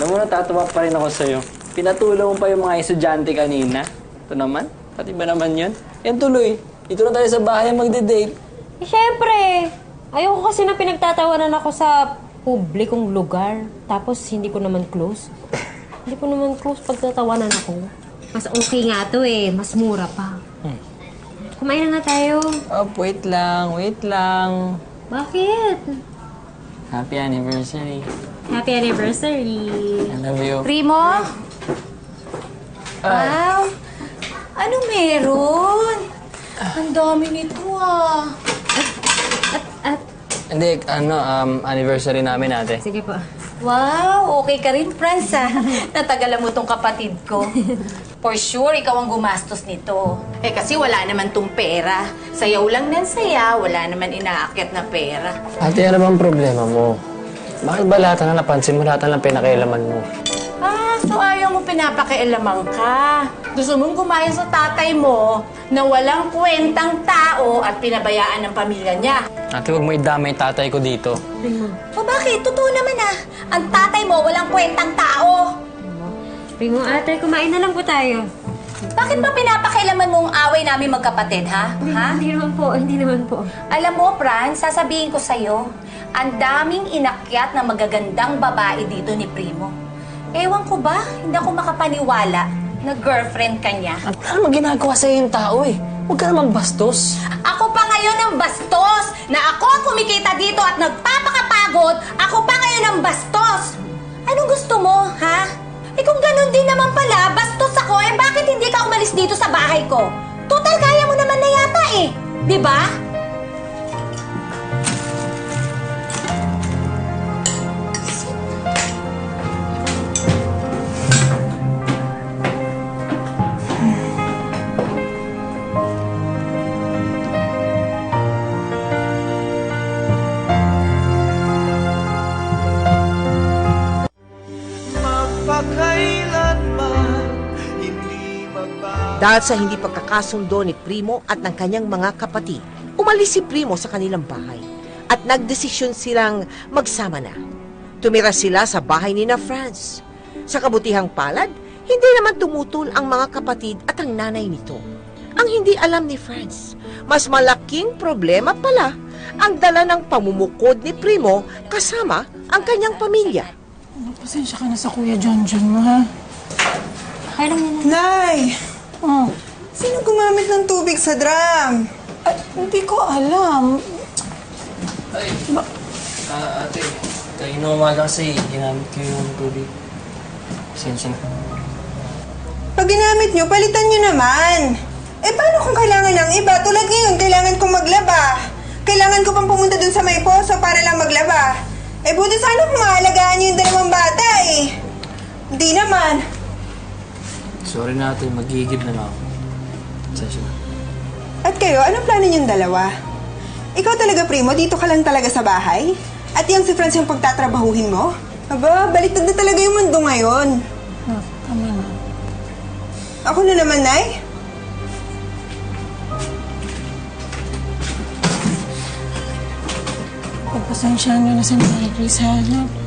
Alam mo, natatawa pa rin ako sa'yo. Pinatulong mo pa yung mga estudyante kanina. Ito naman, pati ba naman yun? Yan tuloy. Dito na tayo sa bahay magde-date. Eh, syempre. Ayoko kasi na pinagtatawanan ako sa publikong lugar. Tapos, hindi ko naman close. Hindi ko naman close pagtatawanan ako. Mas okay nga to eh. Mas mura pa. Kumain na nga tayo. Oh, wait lang, wait lang. Bakit? Happy anniversary. Happy anniversary. I love you. Primo? Wow! Ano meron? Ang dami nito ah. Hindi, anniversary namin ate. Sige po. Wow! Okay ka rin, Franz ah. Natagalan mo tong kapatid ko. For sure, ikaw ang gumastos nito. Eh kasi wala naman tong pera. Sayaw lang ng saya, wala naman inaakyat na pera. Ate, ano bang problema mo? Bakit ba lahat na napansin mo, lahat na lang pinakailaman mo? Ah, so ayaw mo pinapakialaman ka. Gusto mong gumaya sa tatay mo na walang kwentang tao at pinabayaan ng pamilya niya. Ate, huwag mo idamay tatay ko dito. O bakit? Totoo naman ah. Ang tatay mo walang kwentang tao. Primo, ate, kumain na lang po tayo. Bakit ba pinapakialaman mo ang away namin magkapatid, ha? Ha? Hindi naman po, hindi naman po. Alam mo, Fran, sasabihin ko sa'yo, ang daming inakyat na magagandang babae dito ni Primo. Ewan ko ba, hindi ako makapaniwala na girlfriend ka niya. At ano ginagawa sa'yo yung tao eh? Huwag ka namang bastos. Ako pa ngayon ang bastos na ako ang kumikita dito at nagpapakapagod. Ako pa ngayon ang bastos. Anong gusto mo, ha? Eh kung ganun din naman pala, bastos ako, eh bakit hindi ka umalis dito sa bahay ko? Total, kaya mo naman na yata eh. Di ba? Dahil sa hindi pagkakasundo ni Primo at ng kanyang mga kapatid, umalis si Primo sa kanilang bahay at nagdesisyon silang magsama na. Tumira sila sa bahay ni na Franz. Sa kabutihang palad, hindi naman tumutol ang mga kapatid at ang nanay nito. Ang hindi alam ni Franz, mas malaking problema pala ang dala ng pamumukod ni Primo kasama ang kanyang pamilya. Pasensya ka na sa Kuya John mo, ha? Kaya lang yan. Nay! Oh. Sino gumamit ng tubig sa drum? Ay, hindi ko alam. Ay, ate, kanina umaga kasi ginamit ko yung tubig. Pasensya na. Pag ginamit nyo, palitan nyo naman. Eh, paano kung kailangan ng iba? Tulad ngayon, kailangan kong maglaba. Kailangan ko pang pumunta dun sa may poso para lang maglaba. Eh, buti sana kung maalagaan nyo yung dalawang bata eh. Hindi naman. Sorry na ate, magigib na lang ako. Pasensya na. At kayo, anong plano niyong dalawa? Ikaw talaga, Primo, dito ka lang talaga sa bahay? At yung si Franz yung pagtatrabahuhin mo? Aba, baliktad na talaga yung mundo ngayon. Tama na. Ako na naman, Nay. Pagpasensyahan nyo na si Mary, ha?